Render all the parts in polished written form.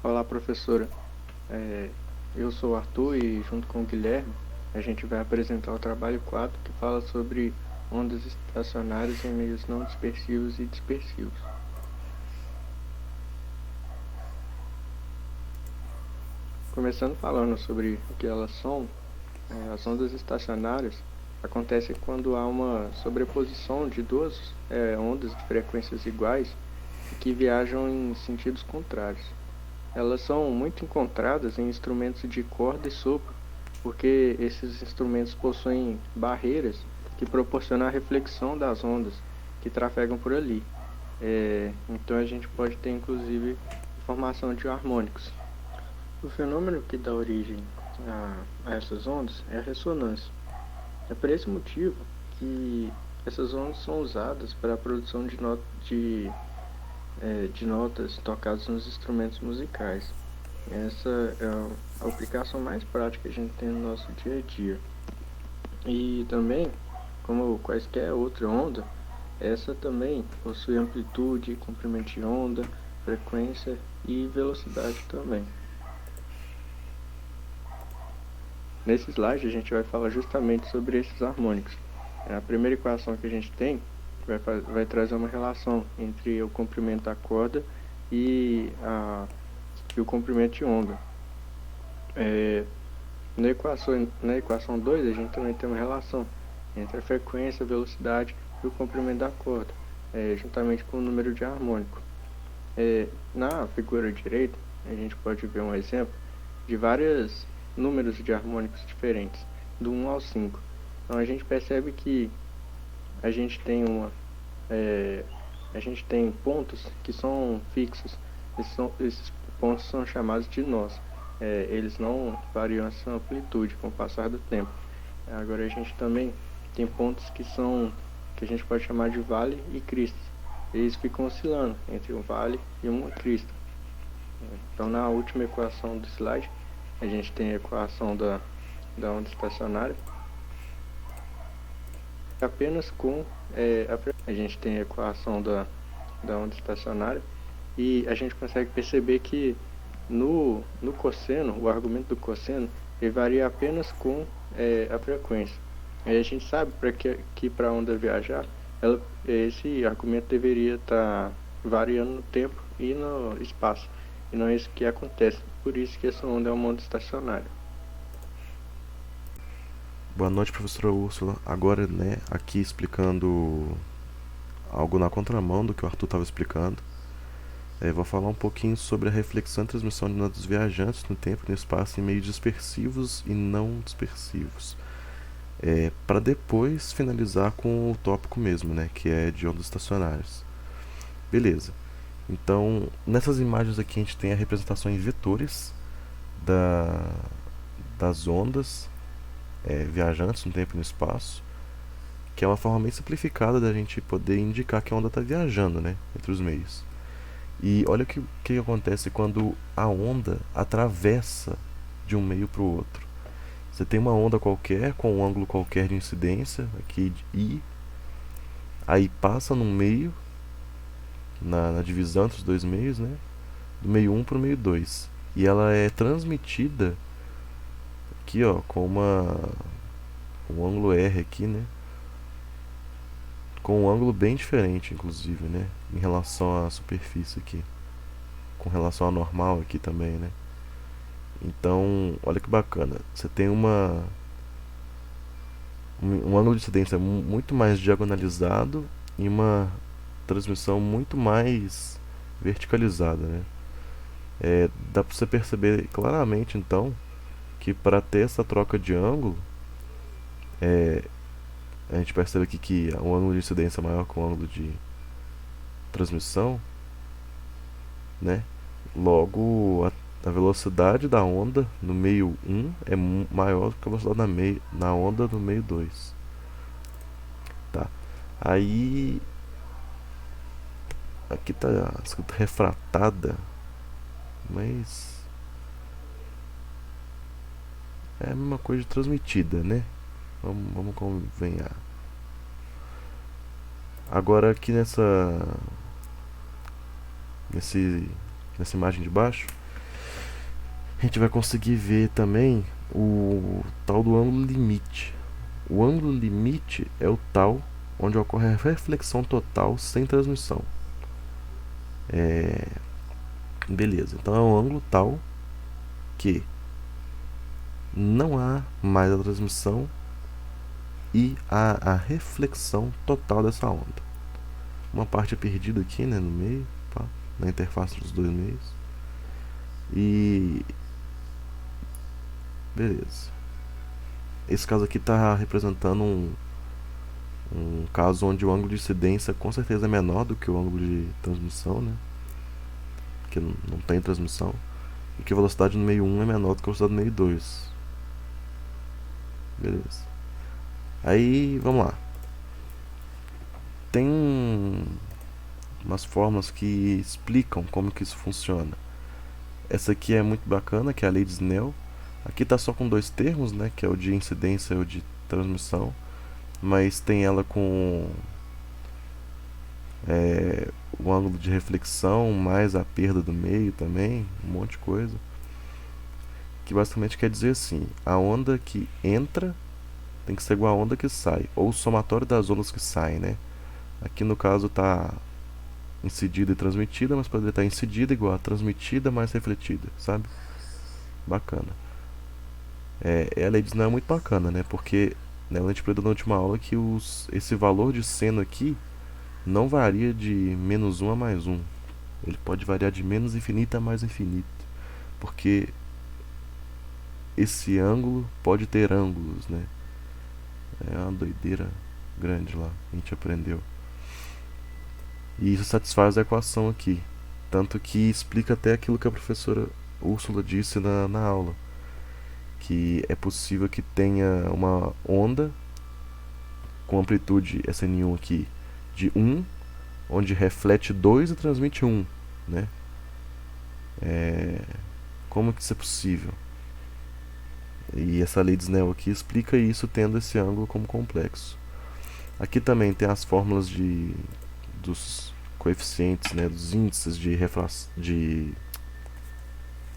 Olá, professora. É, eu sou o Arthur e, junto com o Guilherme, a gente vai apresentar o trabalho 4 que fala sobre ondas estacionárias em meios não dispersivos e dispersivos. Começando falando sobre o que elas são, as ondas estacionárias acontecem quando há uma sobreposição de duas ondas de frequências iguais e que viajam em sentidos contrários. Elas são muito encontradas em instrumentos de corda e sopro, porque esses instrumentos possuem barreiras que proporcionam a reflexão das ondas que trafegam por ali. Então a gente pode ter inclusive formação de harmônicos. O fenômeno que dá origem a essas ondas é a ressonância. É por esse motivo que essas ondas são usadas para a produção de notas tocadas nos instrumentos musicais. Essa é a aplicação mais prática que a gente tem no nosso dia a dia. E também, como quaisquer outra onda, essa também possui amplitude, comprimento de onda, frequência e velocidade também. Nesse slide a gente vai falar justamente sobre esses harmônicos. A primeira equação que a gente tem vai trazer uma relação entre o comprimento da corda e o comprimento de onda. Na equação 2 a gente também tem uma relação entre a frequência, a velocidade e o comprimento da corda, juntamente com o número de harmônico. Na figura direita a gente pode ver um exemplo de vários números de harmônicos diferentes, do 1 ao 5. Então a gente percebe que a gente tem pontos que são fixos. Esses pontos são chamados de nós. Eles não variam essa amplitude com o passar do tempo. Agora a gente também tem pontos que a gente pode chamar de vale e crista. Eles ficam oscilando entre um vale e uma crista. Então na última equação do slide a gente tem a equação da onda estacionária apenas com a gente tem a equação da onda estacionária e a gente consegue perceber que no cosseno, o argumento do cosseno, ele varia apenas com a frequência. Aí a gente sabe que para a onda viajar, esse argumento deveria estar variando no tempo e no espaço. E não é isso que acontece. Por isso que essa onda é uma onda estacionária. Boa noite, professora Úrsula. Agora, né, aqui explicando algo na contramão do que o Arthur estava explicando. Vou falar um pouquinho sobre a reflexão e transmissão de ondas viajantes no tempo e no espaço em meios dispersivos e não dispersivos. Para depois finalizar com o tópico mesmo, né, que é de ondas estacionárias. Beleza. Então, nessas imagens aqui a gente tem a representação em vetores das ondas viajantes no tempo e no espaço, que é uma forma bem simplificada da gente poder indicar que a onda está viajando, né, entre os meios. E olha o que acontece quando a onda atravessa de um meio para o outro. Você tem uma onda qualquer com um ângulo qualquer de incidência aqui de I, aí passa no meio, na divisão entre os dois meios, né, do meio 1 para o meio 2, e ela é transmitida aqui, ó, com um ângulo R aqui, né, com um ângulo bem diferente, inclusive, né, em relação à superfície aqui, com relação ao normal aqui também, né. Então, olha que bacana, você tem um ângulo de incidência muito mais diagonalizado e uma transmissão muito mais verticalizada, né. Dá para você perceber claramente, então, que para ter essa troca de ângulo, a gente percebe aqui que o ângulo de incidência é maior que o ângulo de transmissão, né? Logo, a velocidade da onda no meio 1 é maior do que a velocidade na onda no meio 2. Tá. Aí, aqui tá escrito refratada, mas é a mesma coisa de transmitida, né? Vamos convenhar. Agora aqui nessa imagem de baixo, A gente vai conseguir ver também o tal do ângulo limite. O ângulo limite é o tal onde ocorre a reflexão total sem transmissão. Beleza, então é um ângulo tal que não há mais a transmissão e há a reflexão total dessa onda. Uma parte é perdida aqui, né, no meio, pá, na interface dos dois meios. E beleza. Esse caso aqui está representando um caso onde o ângulo de incidência com certeza é menor do que o ângulo de transmissão, né? Que não tem transmissão. E que a velocidade no meio 1 é menor do que a velocidade no meio 2. Beleza. Aí, vamos lá. Tem umas fórmulas que explicam como que isso funciona. Essa aqui é muito bacana, que é a lei de Snell. Aqui está só com dois termos, né? Que é o de incidência e o de transmissão. Mas tem ela com o ângulo de reflexão mais a perda do meio também, um monte de coisa. Que basicamente quer dizer assim, a onda que entra tem que ser igual a onda que sai, ou o somatório das ondas que saem, né? Aqui no caso está incidida e transmitida, mas poderia estar incidida igual a transmitida mais refletida, sabe? Bacana. A lei de Snell é muito bacana, né? Porque, né, a gente aprendeu na última aula que esse valor de seno aqui não varia de menos 1 a mais 1. Ele pode variar de menos infinito a mais infinito. Porque esse ângulo pode ter ângulos, né? É uma doideira grande lá, a gente aprendeu. E isso satisfaz a equação aqui. Tanto que explica até aquilo que a professora Úrsula disse na aula. Que é possível que tenha uma onda com amplitude SN1 aqui de 1, onde reflete 2 e transmite 1, né? Como que isso é possível? E essa lei de Snell aqui explica isso tendo esse ângulo como complexo. Aqui também tem as fórmulas dos coeficientes, né, dos índices de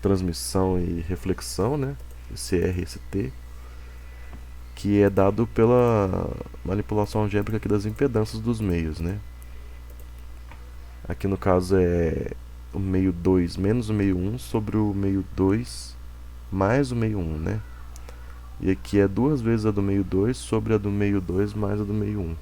transmissão e reflexão, né, esse R e esse T, que é dado pela manipulação algébrica aqui das impedâncias dos meios, né. Aqui no caso é o meio 2 menos o meio 1 sobre o meio 2 mais o meio 1, né. E aqui é duas vezes a do meio 2 sobre a do meio 2 mais a do meio 1.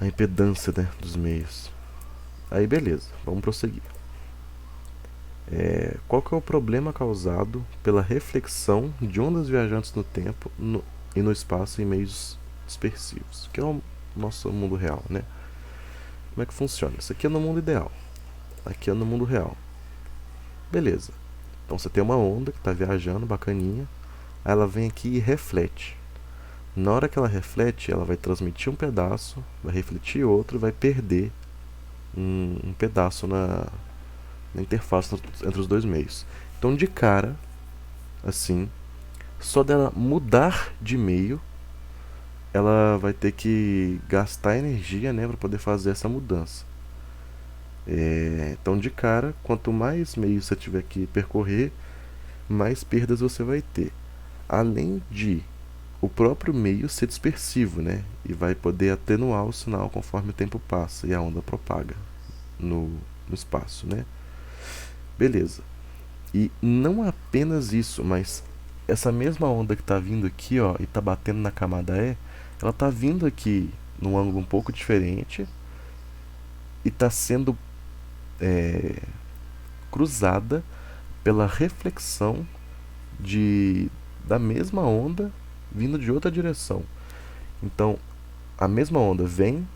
A impedância, né, dos meios. Aí beleza, vamos prosseguir. Qual que é o problema causado pela reflexão de ondas viajantes no tempo e no espaço em meios dispersivos? Que é o nosso mundo real, né? Como é que funciona? Isso aqui é no mundo ideal. Aqui é no mundo real. Beleza. Então você tem uma onda que está viajando, bacaninha. Aí ela vem aqui e reflete. Na hora que ela reflete, ela vai transmitir um pedaço, vai refletir outro e vai perder um pedaço na interface entre os dois meios. Então, de cara, assim, só dela mudar de meio, ela vai ter que gastar energia, né, para poder fazer essa mudança. Então, de cara, quanto mais meios você tiver que percorrer, mais perdas você vai ter. Além de o próprio meio ser dispersivo, né? E vai poder atenuar o sinal conforme o tempo passa e a onda propaga no espaço, né? Beleza. E não apenas isso, mas essa mesma onda que está vindo aqui, ó, e está batendo na camada E, ela está vindo aqui num ângulo um pouco diferente e está sendo cruzada pela reflexão da mesma onda vindo de outra direção. Então, a mesma onda vem,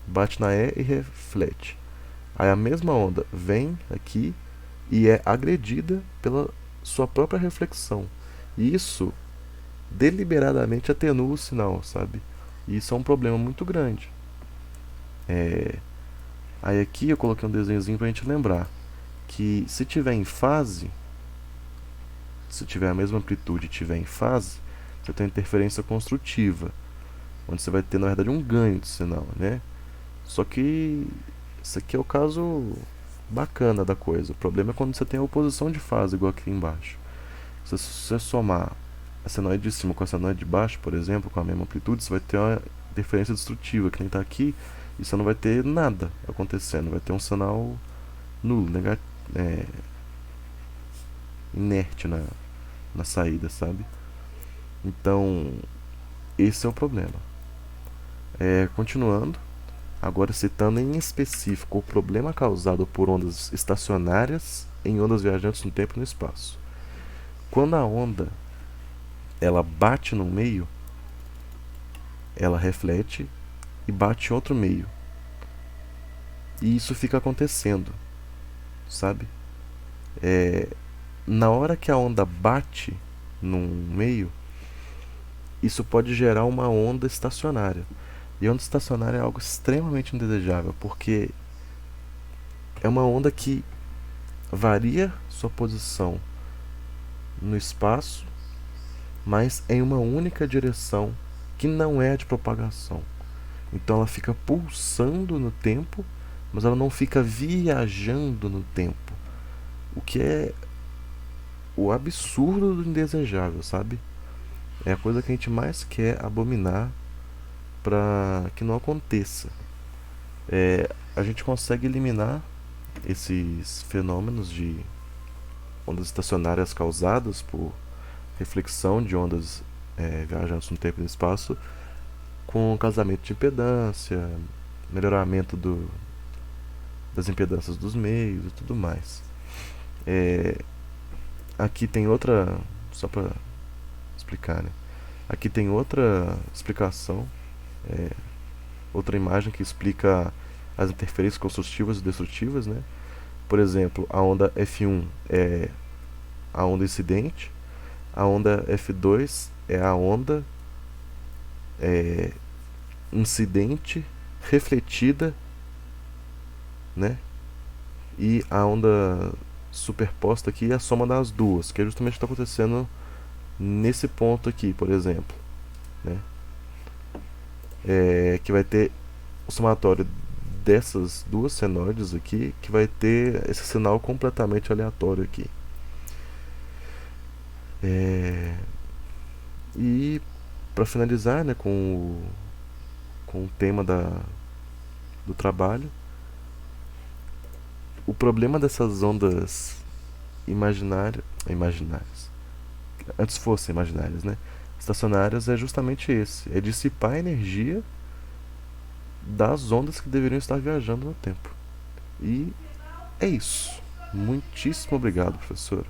bate na E e reflete. Aí a mesma onda vem aqui e é agredida pela sua própria reflexão. E isso deliberadamente atenua o sinal, sabe? E isso é um problema muito grande. Aí aqui eu coloquei um desenhozinho pra gente lembrar que se tiver em fase, se tiver a mesma amplitude e tiver em fase, você tem interferência construtiva, onde você vai ter na verdade um ganho de sinal, né? Só que isso aqui é o caso bacana da coisa. O problema é quando você tem a oposição de fase, igual aqui embaixo. Se você somar a senoide de cima com a senoide de baixo, por exemplo, com a mesma amplitude, você vai ter uma interferência destrutiva, que nem está aqui, e você não vai ter nada acontecendo. Vai ter um sinal nulo, inerte na saída, sabe? Então, esse é o problema. Continuando, agora citando em específico o problema causado por ondas estacionárias em ondas viajantes no tempo e no espaço. Quando a onda ela bate no meio, ela reflete e bate em outro meio. E isso fica acontecendo, sabe? Na hora que a onda bate num meio, isso pode gerar uma onda estacionária. E a onda estacionária é algo extremamente indesejável, porque é uma onda que varia sua posição no espaço, mas em uma única direção que não é a de propagação. Então ela fica pulsando no tempo, mas ela não fica viajando no tempo. O que é o absurdo do indesejável, sabe? É a coisa que a gente mais quer abominar para que não aconteça. A gente consegue eliminar esses fenômenos de ondas estacionárias causadas por reflexão de ondas viajantes no tempo e no espaço com casamento de impedância, melhoramento das impedâncias dos meios e tudo mais. Aqui tem outra, só para explicar, né? Aqui tem outra explicação, outra imagem que explica as interferências construtivas e destrutivas, né? Por exemplo, a onda F1 é a onda incidente, a onda F2 é a onda incidente refletida, né? E a onda superposta aqui é a soma das duas, que é justamente o que está acontecendo nesse ponto aqui, por exemplo, né? Que vai ter o somatório dessas duas senoides aqui, que vai ter esse sinal completamente aleatório aqui. E para finalizar, né, com o tema do trabalho, o problema dessas ondas imaginárias, antes fossem imaginárias, né, estacionárias, é justamente esse: é dissipar a energia das ondas que deveriam estar viajando no tempo. E é isso. Muitíssimo obrigado, professora.